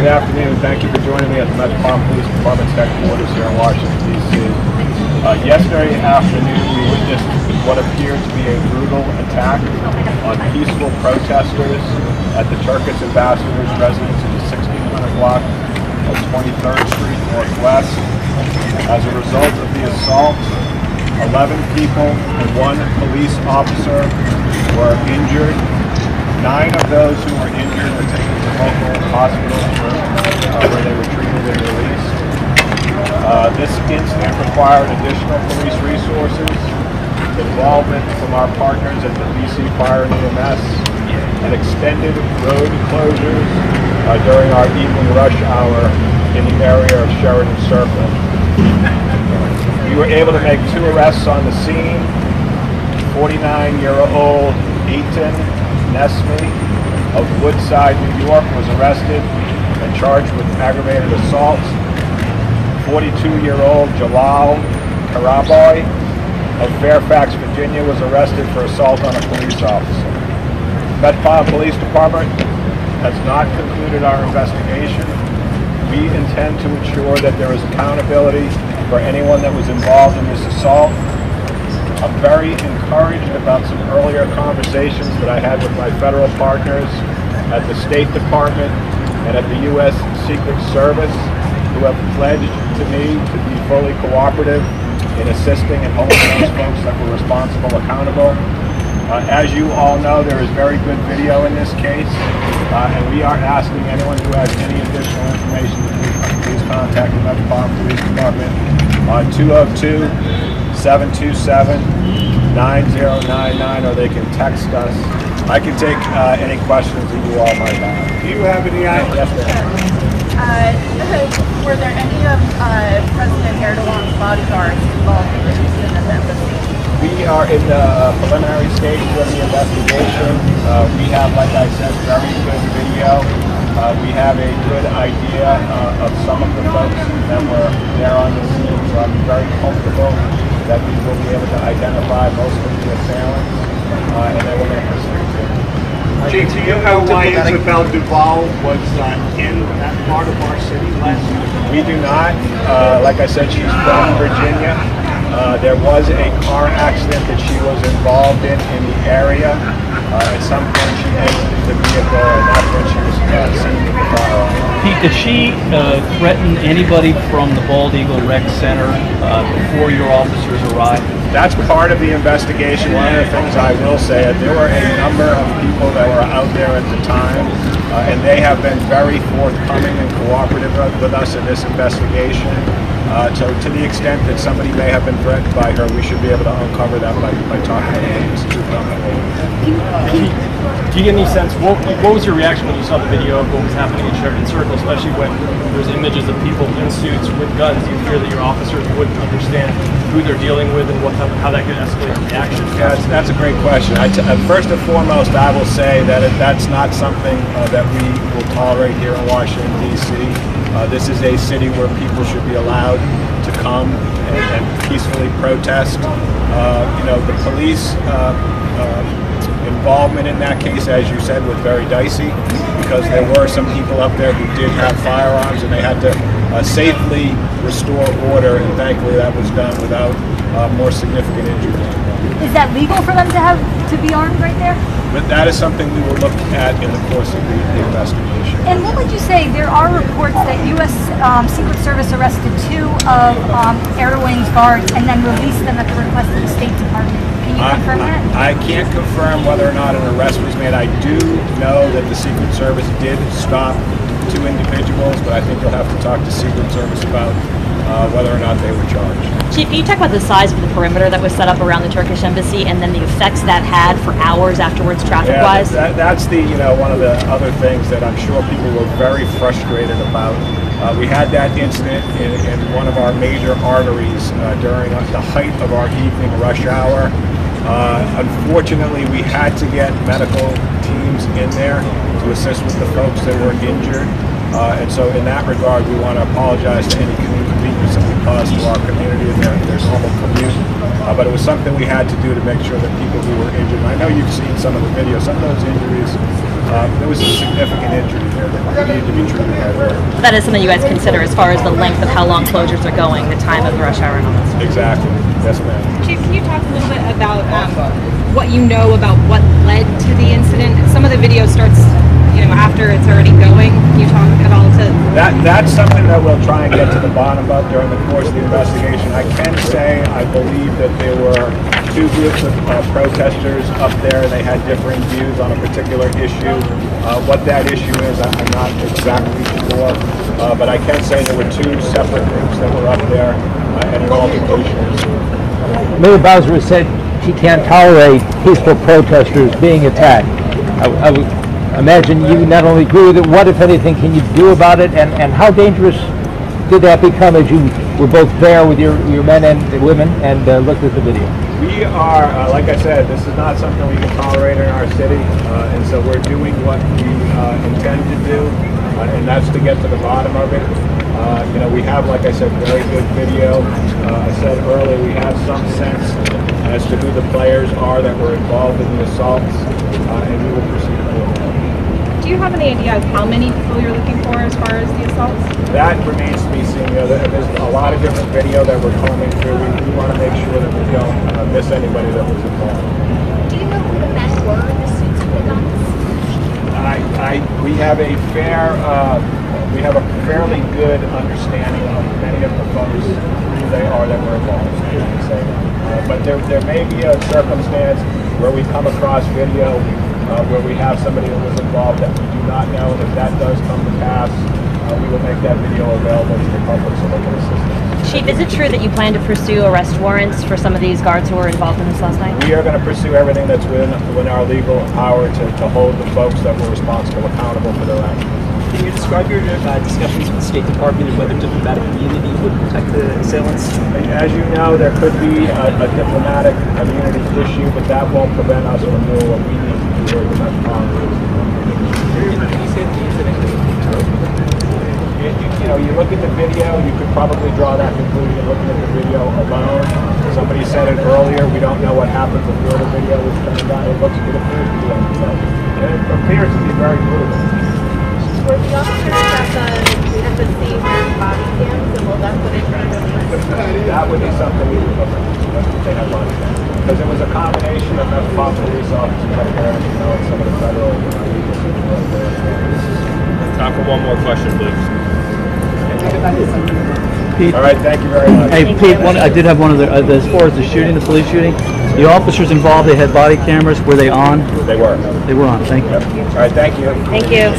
Good afternoon. Thank you for joining me at the Metropolitan Police Department's headquarters here in Washington, D.C. Yesterday afternoon, we witnessed what appeared to be a brutal attack on peaceful protesters at the Turkish ambassador's residence in the 1600 block of 23rd Street Northwest. As a result of the assault, 11 people and 1 police officer were injured. 9 of those who were injured were taken to local hospitals where they were treated and released. This incident required additional police resources, involvement from our partners at the DC Fire and EMS, and extended road closures during our evening rush hour in the area of Sheridan Circle. We were able to make 2 arrests on the scene. 49-year-old Eaton Nesme of Woodside, New York was arrested and charged with aggravated assault. 42-year-old Jalal Karaboy of Fairfax, Virginia was arrested for assault on a police officer. Metropolitan Police Department has not concluded our investigation. We intend to ensure that there is accountability for anyone that was involved in this assault. I'm very encouraged about some earlier conversations that I had with my federal partners at the State Department and at the U.S. Secret Service, who have pledged to me to be fully cooperative in assisting and holding those folks that were responsible accountable. As you all know, there is very good video in this case, and we are asking anyone who has any additional information to please contact the Metropolitan Police Department on 202-727-9099, or they can text us. I can take any questions that you all might have. Do you have any ideas? Yes, ma'am. Were there any of President Erdogan's bodyguards involved in the incident at the embassy? We are in the preliminary stages of the investigation. We have, like I said, very good video. We have a good idea of some of the folks that were there on the scene, so I'm very comfortable that we will be able to identify most of the assailants, and then we're going to proceed. Chief, do you know why Isabel Duval was in that part of our city last year? We do not. Like I said, she's from Virginia. There was a car accident that she was involved in the area. At some point she exited the vehicle, and that's when she was seen with the firearm. Pete, did she threaten anybody from the Bald Eagle Rec Center before your officers arrived? That's part of the investigation. One of the things I will say is there were a number of people that were out there at the time, and they have been very forthcoming and cooperative with us in this investigation. So to the extent that somebody may have been threatened by her, we should be able to uncover that by talking to the witnesses. Do you get any sense, what was your reaction when you saw the video of what was happening in Sheridan Circle, especially when there's images of people in suits with guns? Do you fear that your officers wouldn't understand who they're dealing with and how that could escalate the action? Yeah, that's a great question. First and foremost, I will say that that's not something that we will tolerate here in Washington, D.C. This is a city where people should be allowed to come and peacefully protest. The police involvement in that case, as you said, was very dicey because there were some people up there who did have firearms, and they had to safely restore order, and thankfully that was done without more significant injury. Is that legal for them to be armed right there? But that is something we will look at in the course of the investigation. And what would you say? There are reports that U.S. Secret Service arrested 2 of Erdogan's guards and then released them at the request of the State Department. Can you confirm that? I can't confirm whether or not an arrest was made. I do know that the Secret Service did stop 2 individuals, but I think you'll have to talk to Secret Service about whether or not they were charged. Chief, can you talk about the size of the perimeter that was set up around the Turkish embassy and then the effects that had for hours afterwards, traffic-wise? Yeah, that's one of the other things that I'm sure people were very frustrated about. We had that incident in one of our major arteries during the height of our evening rush hour. Unfortunately, we had to get medical teams in there to assist with the folks that were injured. And so in that regard, we want to apologize to any inconvenience that we caused to our community and their normal commute. But it was something we had to do to make sure that people who were injured, and I know you've seen some of the videos, some of those injuries there was a significant injury there that needed to be treated right away. That is something you guys consider as far as the length of how long closures are going, the time of the rush hour and all that stuff. Exactly. Yes, ma'am. Chief, can you talk a little bit about what you know about what led to the incident? Some of the video starts, after it's already going. Can you talk at all to That's something that we'll try and get to the bottom of during the course of the investigation. I can say I believe that there were two groups of protesters up there. They had differing views on a particular issue. What that issue is, I'm not exactly sure. But I can say there were two separate groups that were up there and an altercation. Mayor Bowser has said he can't tolerate peaceful protesters being attacked. I would imagine you not only agree with it, what, if anything, can you do about it, and how dangerous did that become as you were both there with your men and women and looked at the video? We are, like I said, this is not something we can tolerate in our city, and so we're doing what we intend to do, and that's to get to the bottom of it. We have, like I said, very good video. I said earlier, we have some sense as to who the players are that were involved in the assaults, and we will proceed accordingly. Do you have any idea of how many people you're looking for as far as the assaults? That remains to be seen. There's a lot of different video that we're combing through. We want to make sure that we don't miss anybody that was involved. Do you know who the men were in the suits with the guns? We have a fairly good understanding of many of the folks who they are that were involved. But there may be a circumstance where we come across video where we have somebody that was involved that we do not know, and if that does come to pass, we will make that video available to the public so they can assist us. Chief, is it true that you plan to pursue arrest warrants for some of these guards who were involved in this last night? We are going to pursue everything that's within our legal power to hold the folks that were responsible accountable for their actions. Can you describe your discussions with the State Department and whether diplomatic immunity would protect the assailants? As you know, there could be a diplomatic immunity issue, but that won't prevent us from doing what we need to do here at the Metropolitan You look at the video, you could probably draw that conclusion looking at the video alone. Somebody said it earlier, we don't know what happened before the video was turned on. It appears to be and it appears to be very brutal. Were the officers at the scene wearing body cams, and will that footage be released? That would be something we would look at if they have body cams. Because it was a combination of Metropolitan police officers up there and some of the federal Time for one more question, please. Pete, all right, thank you very much. Hey, Pete, I did have one of as far as the shooting, the police shooting, the officers involved, they had body cameras. Were they on? They were. They were on. Thank you. Yep. All right, thank you. Thank you.